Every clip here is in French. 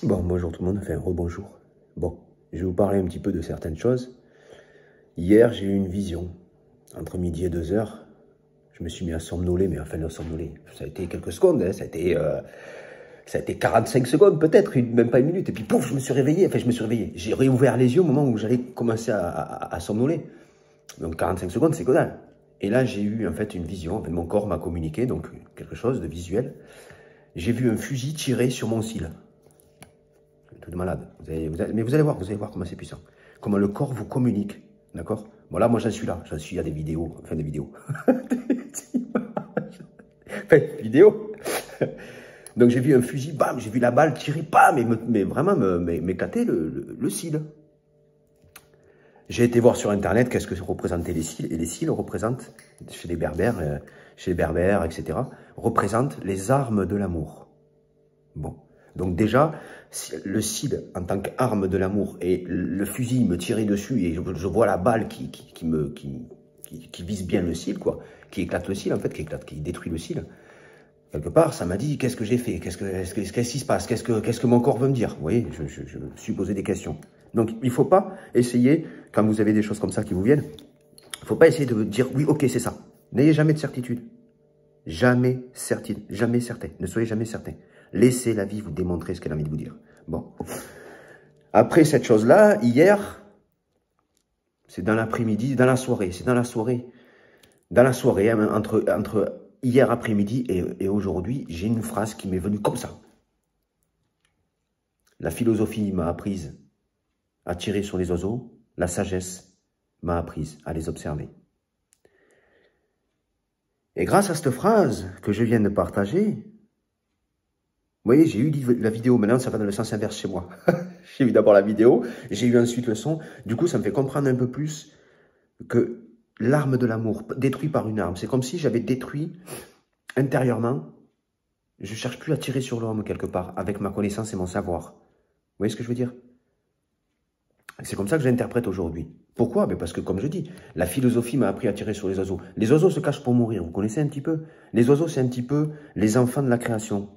Bon, bonjour tout le monde, enfin rebonjour. Bon, je vais vous parler un petit peu de certaines choses. Hier, j'ai eu une vision. Entre midi et 2 heures, je me suis mis à somnoler, mais enfin, somnoler, ça a été quelques secondes, hein, ça a été 45 secondes peut-être, même pas une minute. Et puis pouf, je me suis réveillé, enfin je me suis réveillé. J'ai réouvert les yeux au moment où j'allais commencer à somnoler. Donc 45 secondes, c'est que dalle. Et là, j'ai eu en fait une vision, mon corps m'a communiqué, donc quelque chose de visuel. J'ai vu un fusil tirer sur mon cil. Tout de malade. Mais vous allez voir comment c'est puissant. Comment le corps vous communique. D'accord? Bon, là, moi, j'en suis là. J'en suis à des vidéos. Enfin, des vidéos. Enfin, vidéo. Donc, j'ai vu un fusil, bam, j'ai vu la balle tirer, bam, mais vraiment m'éclater le cil. J'ai été voir sur Internet qu'est-ce que représentaient les cils. Et les cils représentent, chez les berbères, etc., représentent les armes de l'amour. Bon. Donc déjà, le cil en tant qu'arme de l'amour et le fusil me tirait dessus et je vois la balle qui vise bien le cil, quoi, qui éclate le cil en fait, qui détruit le cil. Quelque part, ça m'a dit, qu'est-ce que j'ai fait? Qu'est-ce qui se passe? Qu'est-ce que mon corps veut me dire? Vous voyez, je me suis posé des questions. Donc, il ne faut pas essayer, quand vous avez des choses comme ça qui vous viennent, il ne faut pas essayer de dire, oui, ok, c'est ça. N'ayez jamais de certitude. Jamais certain. Ne soyez jamais certain. Laissez la vie vous démontrer ce qu'elle a envie de vous dire. Bon. Après cette chose-là, hier, c'est dans l'après-midi, dans la soirée, hein, entre hier après-midi et aujourd'hui, j'ai une phrase qui m'est venue comme ça. La philosophie m'a apprise à tirer sur les oiseaux, la sagesse m'a apprise à les observer. Et grâce à cette phrase que je viens de partager, vous voyez, j'ai eu la vidéo, maintenant ça va dans le sens inverse chez moi. J'ai eu d'abord la vidéo, j'ai eu ensuite le son. Du coup, ça me fait comprendre un peu plus que l'arme de l'amour, détruit par une arme, c'est comme si j'avais détruit intérieurement. Je ne cherche plus à tirer sur l'homme quelque part, avec ma connaissance et mon savoir. Vous voyez ce que je veux dire? C'est comme ça que j'interprète aujourd'hui. Pourquoi? Parce que, comme je dis, la philosophie m'a appris à tirer sur les oiseaux. Les oiseaux se cachent pour mourir, vous connaissez un petit peu? Les oiseaux, c'est un petit peu les enfants de la création,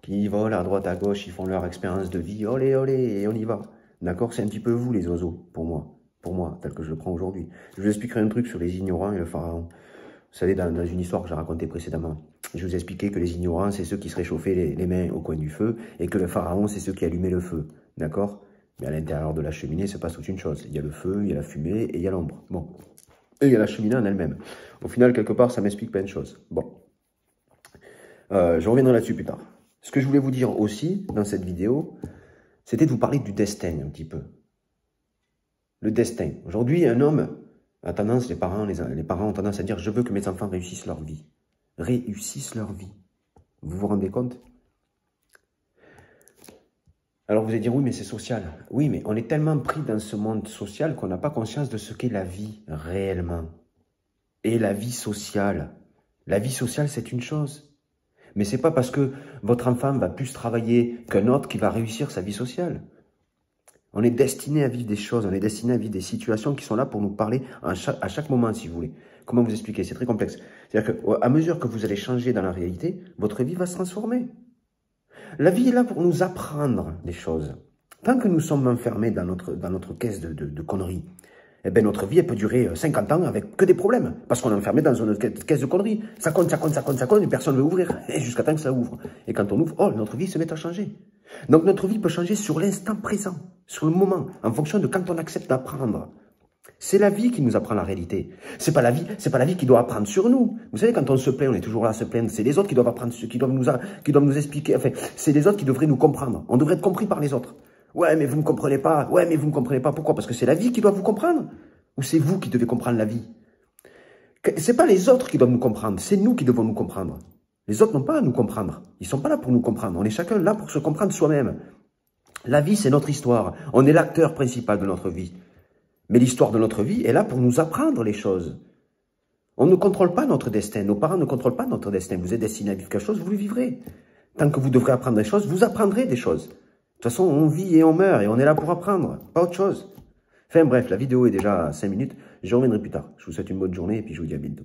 qui volent à droite, à gauche, ils font leur expérience de vie, olé, olé, et on y va. D'accord? C'est un petit peu vous, les oiseaux, pour moi, tel que je le prends aujourd'hui. Je vous expliquerai un truc sur les ignorants et le pharaon. Vous savez, dans une histoire que j'ai racontée précédemment, je vous expliquais que les ignorants, c'est ceux qui se réchauffaient les mains au coin du feu, et que le pharaon, c'est ceux qui allumaient le feu. D'accord? Mais à l'intérieur de la cheminée se passe toute une chose. Il y a le feu, il y a la fumée et il y a l'ombre. Bon. Et il y a la cheminée en elle-même. Au final, quelque part, ça m'explique plein de choses. Bon. Je reviendrai là-dessus plus tard. Ce que je voulais vous dire aussi, dans cette vidéo, c'était de vous parler du destin, un petit peu. Le destin. Aujourd'hui, un homme a tendance, les parents ont tendance à dire « Je veux que mes enfants réussissent leur vie. » Réussissent leur vie. Vous vous rendez compte? Alors vous allez dire, oui, mais c'est social. Oui, mais on est tellement pris dans ce monde social qu'on n'a pas conscience de ce qu'est la vie réellement. Et la vie sociale. La vie sociale, c'est une chose. Mais ce n'est pas parce que votre enfant va plus travailler qu'un autre qui va réussir sa vie sociale. On est destiné à vivre des choses, on est destiné à vivre des situations qui sont là pour nous parler à chaque moment, si vous voulez. Comment vous expliquer? C'est très complexe. C'est-à-dire qu'à mesure que vous allez changer dans la réalité, votre vie va se transformer. La vie est là pour nous apprendre des choses. Tant que nous sommes enfermés dans notre caisse de conneries, eh bien notre vie elle peut durer 50 ans avec que des problèmes. Parce qu'on est enfermé dans une caisse de conneries. Ça compte, et personne ne veut ouvrir. Et jusqu'à temps que ça ouvre. Et quand on ouvre, oh, notre vie se met à changer. Donc notre vie peut changer sur l'instant présent, sur le moment, en fonction de quand on accepte d'apprendre. C'est la vie qui nous apprend la réalité. C'est pas la vie qui doit apprendre sur nous. Vous savez, quand on se plaint, on est toujours là à se plaindre. C'est les autres qui doivent apprendre, qui doivent nous expliquer. Enfin, c'est les autres qui devraient nous comprendre. On devrait être compris par les autres. Ouais, mais vous ne comprenez pas. Ouais, mais vous ne comprenez pas. Pourquoi? Parce que c'est la vie qui doit vous comprendre. Ou c'est vous qui devez comprendre la vie? C'est pas les autres qui doivent nous comprendre. C'est nous qui devons nous comprendre. Les autres n'ont pas à nous comprendre. Ils sont pas là pour nous comprendre. On est chacun là pour se comprendre soi-même. La vie, c'est notre histoire. On est l'acteur principal de notre vie. Mais l'histoire de notre vie est là pour nous apprendre les choses. On ne contrôle pas notre destin. Nos parents ne contrôlent pas notre destin. Vous êtes destiné à vivre quelque chose, vous le vivrez. Tant que vous devrez apprendre des choses, vous apprendrez des choses. De toute façon, on vit et on meurt et on est là pour apprendre, pas autre chose. Enfin bref, la vidéo est déjà à 5 minutes. Je reviendrai plus tard. Je vous souhaite une bonne journée et puis je vous dis à bientôt.